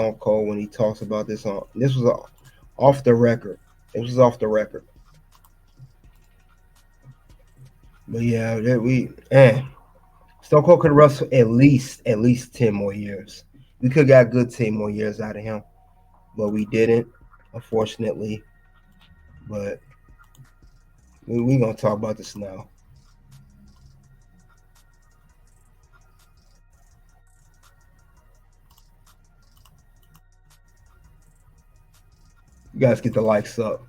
Stone Cold when he talks about this on. This was off the record. It was off the record. But yeah, Stone Cold could wrestle at least 10 more years. We could have got good 10 more years out of him, but we didn't, unfortunately. But we gonna talk about this now. You guys get the likes up.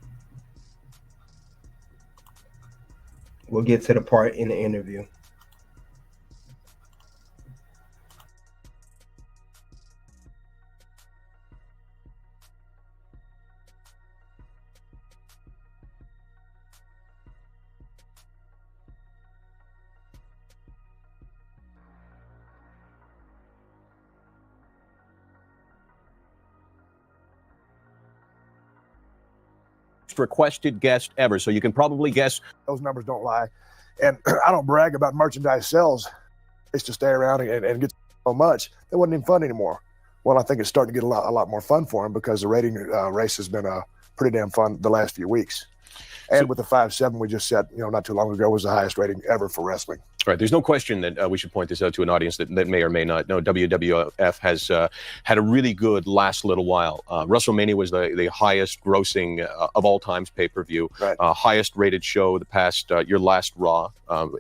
We'll get to the part in the interview. Requested guest ever, so you can probably guess. Those numbers don't lie, and I don't brag about merchandise sales. It's to stay around and get so much it wasn't even fun anymore. Well, I think it's starting to get a lot more fun for him because the rating race has been pretty damn fun the last few weeks. And with the 5.7 we just set, not too long ago, was the highest rating ever for wrestling. Right. There's no question that we should point this out to an audience that may or may not know. WWF has had a really good last little while. WrestleMania was the highest grossing of all times pay-per-view. Right. Highest rated show the past, your last Raw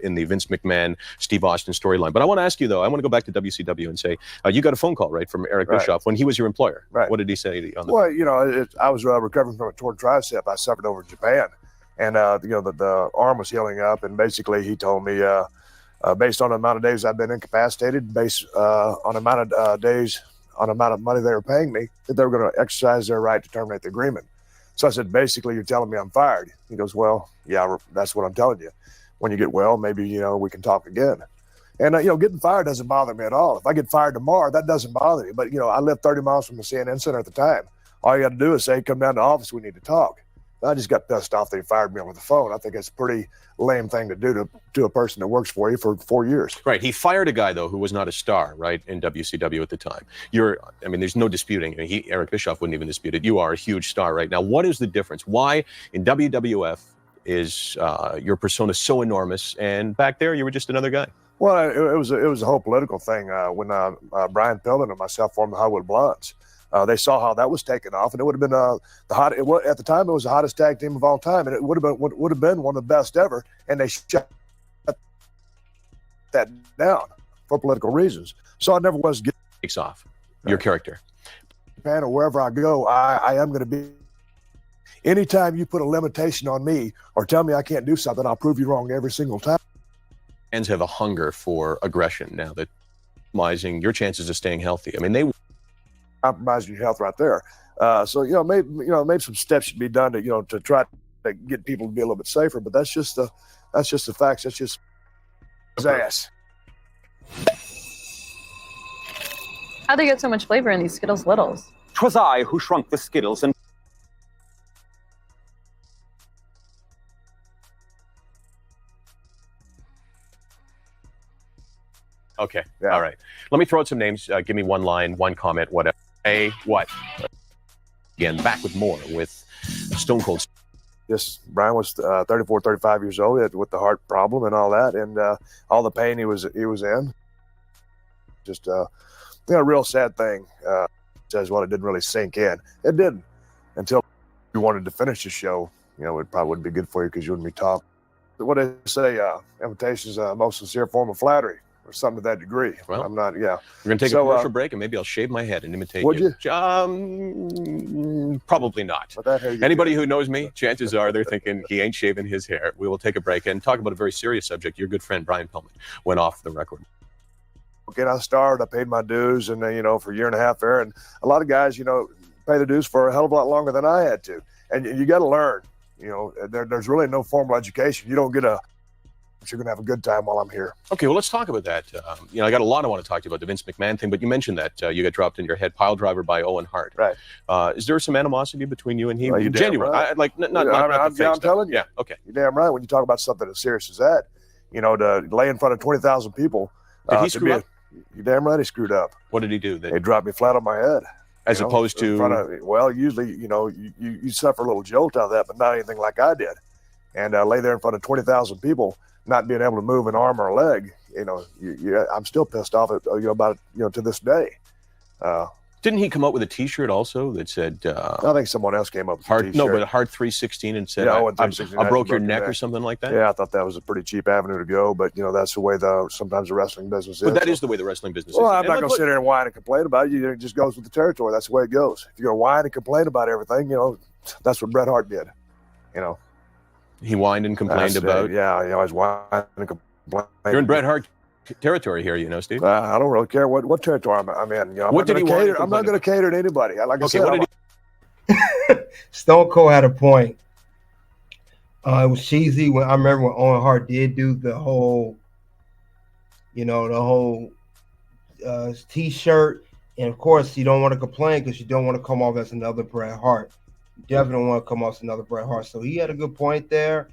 in the Vince McMahon, Steve Austin storyline. But I want to ask you, though, I want to go back to WCW and say, you got a phone call, right, from Eric Bischoff when he was your employer. Right. What did he say to you on the Well, I was recovering from a torn tricep I suffered over in Japan. And, the arm was healing up. And basically he told me, based on the amount of days I've been incapacitated, based on the amount of days, on the amount of money they were paying me, that they were going to exercise their right to terminate the agreement. So I said, basically, you're telling me I'm fired. He goes, well, yeah, that's what I'm telling you. When you get well, maybe, we can talk again. And, getting fired doesn't bother me at all. If I get fired tomorrow, that doesn't bother me. But, I lived 30 miles from the CNN Center at the time. All you got to do is say, come down to the office, we need to talk. I just got pissed off they fired me over the phone. I think it's a pretty lame thing to do to a person that works for you for 4 years. Right. He fired a guy, though, who was not a star, right, in WCW at the time. There's no disputing. Eric Bischoff wouldn't even dispute it. You are a huge star right now. What is the difference? Why in WWF is your persona so enormous, and back there you were just another guy? Well, it was a whole political thing when Brian Pillman and myself formed the Hollywood Blondes. They saw how that was taken off, and it would have been at the time it was the hottest tag team of all time, and it would have been one of the best ever. And they shut that down for political reasons. So I never was takes off your character. Japan or wherever I go, I am going to be. Anytime you put a limitation on me or tell me I can't do something, I'll prove you wrong every single time. Fans have a hunger for aggression now that minimizing your chances of staying healthy. They compromising your health right there. So maybe some steps should be done to try to get people to be a little bit safer. But that's just the facts. That's just his ass. How'd they get so much flavor in these Skittles Littles? 'Twas I who shrunk the Skittles and. Okay. Yeah. All right. Let me throw out some names. Give me one line, one comment, whatever. What? Again, back with more with Stone Cold. Yes, Brian was 34, 35 years old with the heart problem and all that, and all the pain he was in. Just a real sad thing. Says, well, it didn't really sink in. It didn't until you wanted to finish the show. It probably wouldn't be good for you because you wouldn't be talking. What they say, invitation is the most sincere form of flattery. Or something to that degree. Well, I'm not. Yeah, we're gonna take a commercial break, and maybe I'll shave my head and imitate would you. Probably not. Anybody who knows me, chances are they're thinking he ain't shaving his hair. We will take a break and talk about a very serious subject. Your good friend Brian Pillman went off the record. Okay, I started. I paid my dues, and for a year and a half there, and a lot of guys, pay the dues for a hell of a lot longer than I had to. And you got to learn. There's really no formal education. You don't get you're going to have a good time while I'm here. Okay, well, let's talk about that. I got a lot I want to talk to you about, the Vince McMahon thing, but you mentioned that you got dropped in your head, piledriver by Owen Hart. Right. Is there some animosity between you and him? Well, Genuine. Right. I'm telling you. Yeah, okay. You're damn right when you talk about something as serious as that. To lay in front of 20,000 people. Did he screw up? You're damn right he screwed up. What did he do? They dropped me flat on my head. As you know, opposed in front to, of, well, usually, you know, you suffer a little jolt out of that, but not anything like I did. And lay there in front of 20,000 people, not being able to move an arm or a leg, you know, I'm still pissed off at, about it, to this day. didn't he come up with a T-shirt also that said, I think someone else came up with Heart, a T-shirt. no, but Heart 316 and said, Yeah, I broke your neck or something like that? Yeah, I thought that was a pretty cheap avenue to go, but, that's the way sometimes the wrestling business is. But that is the way the wrestling business is. Well, I'm not going to sit there and whine and complain about it. It just goes with the territory. That's the way it goes. If you're going to whine and complain about everything, that's what Bret Hart did, He whined and complained about. Yeah, he always whined and complained. You're in Bret Hart territory here, Steve. I don't really care what territory I'm in. I'm not going to cater to anybody. Like I said, Stone Cold had a point. It was cheesy when I remember when Owen Hart did do the whole, T-shirt, and of course you don't want to complain because you don't want to come off as another Bret Hart. You definitely don't want to come off as another Bret Hart. So he had a good point there,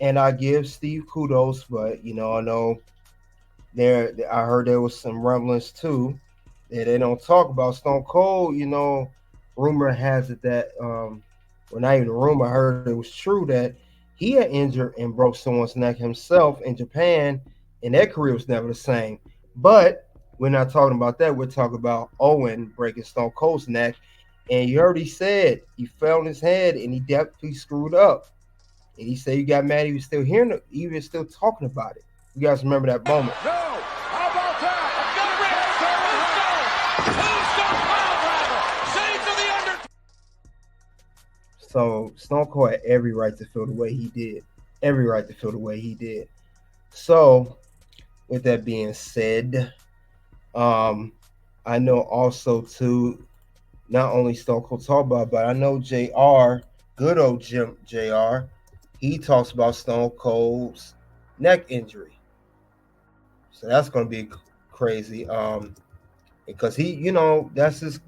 and I give Steve kudos. But I know I heard there was some rumblings too that they don't talk about Stone Cold. Rumor has it that well, not even a rumor, I heard it was true that he had injured and broke someone's neck himself in Japan, and their career was never the same. But we're not talking about that. We're talking about Owen breaking Stone Cold's neck, and you heard he said he fell on his head and he definitely screwed up. And he said he got mad. He was still hearing it, he was still talking about it. You guys remember that moment? No, how about that? So Stone Cold had every right to feel the way he did. Every right to feel the way he did. So, with that being said, I know also too, not only Stone Cold talk about, but I know JR, good old JR, he talks about Stone Cold's neck injury. So that's going to be crazy. Because he, that's his,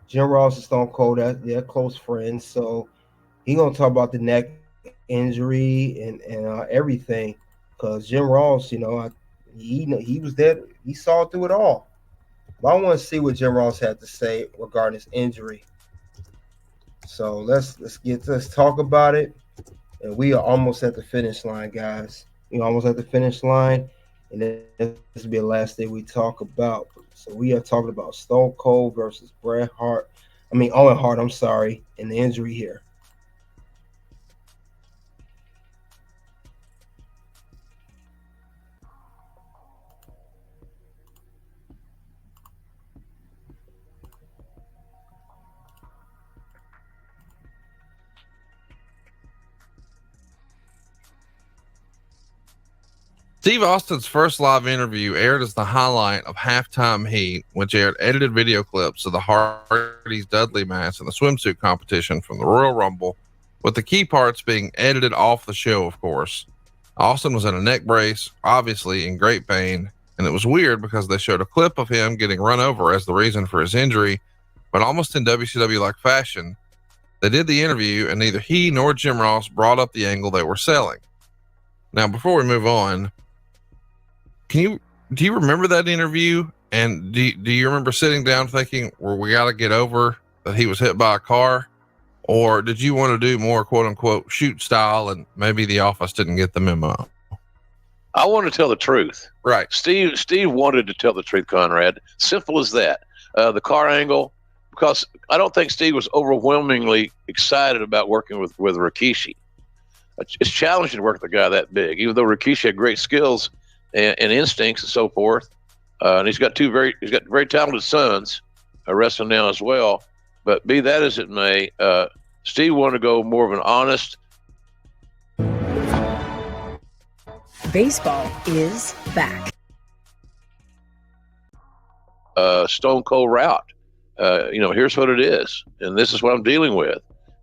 Jim Ross and Stone Cold, they're close friends. So he gonna talk about the neck injury and everything. Because Jim Ross, he was there, he saw through it all. But I want to see what Jim Ross had to say regarding his injury. So let's talk about it. And we are almost at the finish line, guys. We're almost at the finish line. And then this will be the last thing we talk about. So we are talking about Stone Cold versus Owen Hart, and the injury here. Steve Austin's first live interview aired as the highlight of Halftime Heat, which aired edited video clips of the Hardy's Dudley match and the swimsuit competition from the Royal Rumble, with the key parts being edited off the show, of course. Austin was in a neck brace, obviously in great pain, and it was weird because they showed a clip of him getting run over as the reason for his injury, but almost in WCW-like fashion, they did the interview and neither he nor Jim Ross brought up the angle they were selling. Now, before we move on, do you remember that interview? And do you remember sitting down thinking, well, we got to get over that he was hit by a car? Or did you want to do more quote unquote shoot style and maybe the office didn't get the memo? I want to tell the truth. Right. Steve wanted to tell the truth, Conrad. Simple as that. The car angle, because I don't think Steve was overwhelmingly excited about working with Rikishi. It's challenging to work with a guy that big, even though Rikishi had great skills and instincts and so forth. And he's got very talented sons wrestling now as well. But be that as it may, Steve wanted to go more of an honest. Baseball is back. Stone cold route. Here's what it is, and this is what I'm dealing with,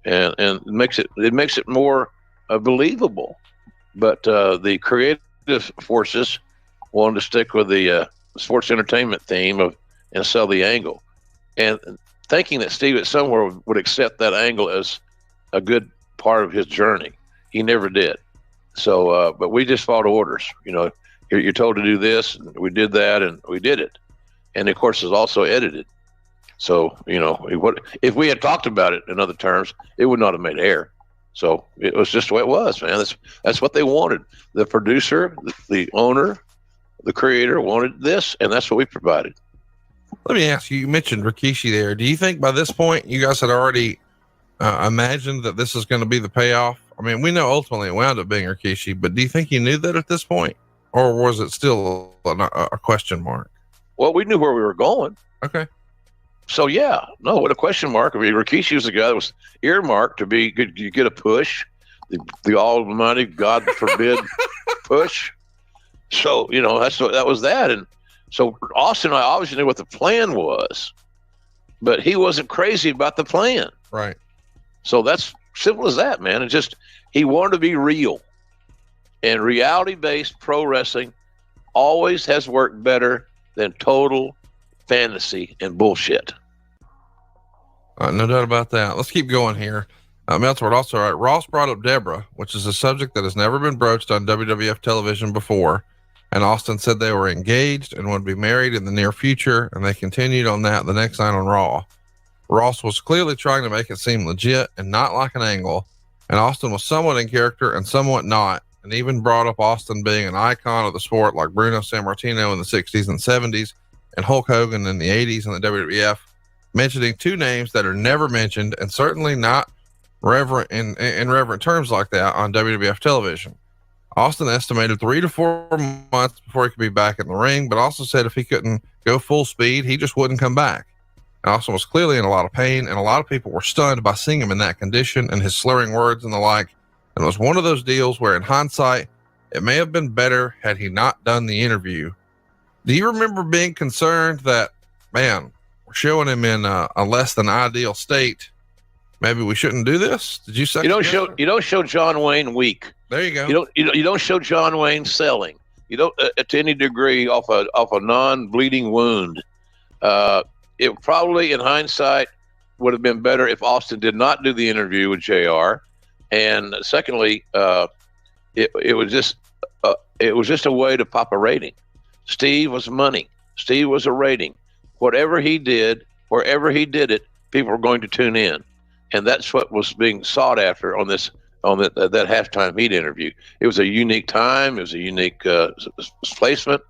and it makes it more believable. But the creative forces wanted to stick with the sports entertainment theme and sell the angle, and thinking that Steve at somewhere would accept that angle as a good part of his journey. He never did. So, but we just followed orders. You're told to do this, and we did that, and we did it. And of course, it's also edited. So, what if we had talked about it in other terms, it would not have made air. So it was just the way it was, man. That's what they wanted. The producer, the owner, the creator wanted this, and that's what we provided. Let me ask you, you mentioned Rikishi there. Do you think by this point you guys had already imagined that this is going to be the payoff? I mean, we know ultimately it wound up being Rikishi, but do you think you knew that at this point, or was it still a question mark? Well, we knew where we were going. Okay. So yeah, no, what a question mark. I mean, Rikishi was the guy that was earmarked to be. You get a push, the almighty God forbid push. So that was that, and so Austin and I obviously knew what the plan was, but he wasn't crazy about the plan. Right. So that's simple as that, man. It's just he wanted to be real, and reality-based pro wrestling always has worked better than total fantasy and bullshit. No doubt about that. Let's keep going here. Meltzer also, all right. Ross brought up Deborah, which is a subject that has never been broached on WWF television before. And Austin said they were engaged and would be married in the near future. And they continued on that the next night on Raw. Ross was clearly trying to make it seem legit and not like an angle. And Austin was somewhat in character and somewhat not. And even brought up Austin being an icon of the sport like Bruno Sammartino in the 60s and 70s and Hulk Hogan in the 80s in the WWF, mentioning two names that are never mentioned and certainly not reverent in reverent terms like that on WWF television. Austin estimated 3 to 4 months before he could be back in the ring, but also said if he couldn't go full speed, he just wouldn't come back. And Austin was clearly in a lot of pain, and a lot of people were stunned by seeing him in that condition and his slurring words and the like. And it was one of those deals where in hindsight, it may have been better had he not done the interview. Do you remember being concerned that, man, we're showing him in a less than ideal state? Maybe we shouldn't do this. Did you say you don't show John Wayne weak? There you go. You don't show John Wayne selling. You don't to any degree off a non-bleeding wound. It probably in hindsight would have been better if Austin did not do the interview with JR. And secondly, it was just a way to pop a rating. Steve was money. Steve was a rating. Whatever he did, wherever he did it, people were going to tune in. And that's what was being sought after on that halftime heat interview. It was a unique time. It was a unique placement,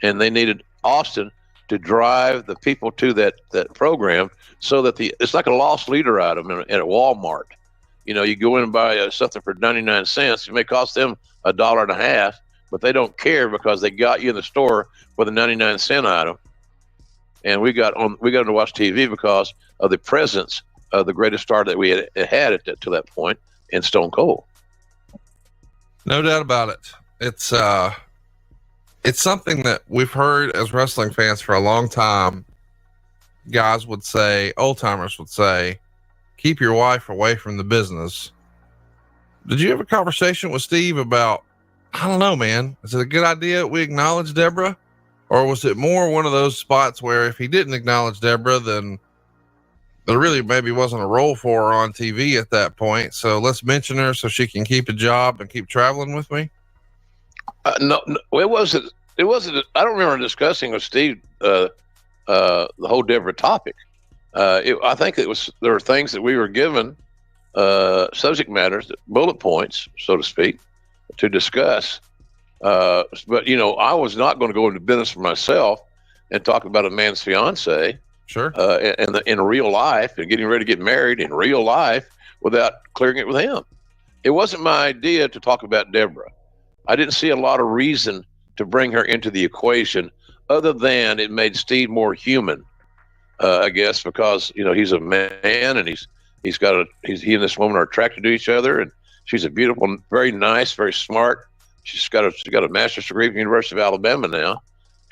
and they needed Austin to drive the people to that program so that it's like a lost leader item at Walmart. You go in and buy something for 99 cents. It may cost them $1.50, but they don't care because they got you in the store with a 99-cent item. And we got to watch TV because of the presence of the greatest star that we had to that point in Stone Cold. No doubt about it. It's something that we've heard as wrestling fans for a long time. Guys would say, old timers would say, keep your wife away from the business. Did you have a conversation with Steve about, I don't know, man, is it a good idea we acknowledge Deborah? Or was it more one of those spots where if he didn't acknowledge Deborah, then there really maybe wasn't a role for her on TV at that point. So let's mention her so she can keep a job and keep traveling with me. No, it wasn't. I don't remember discussing with Steve the whole Deborah topic. I think there were things that we were given subject matters, bullet points, so to speak, to discuss. But I was not going to go into business for myself and talk about a man's fiance. Sure. And in real life and getting ready to get married in real life without clearing it with him. It wasn't my idea to talk about Deborah. I didn't see a lot of reason to bring her into the equation other than it made Steve more human, I guess, because, he's a man and he and this woman are attracted to each other, and she's a beautiful, very nice, very smart. She's got a master's degree from the University of Alabama now.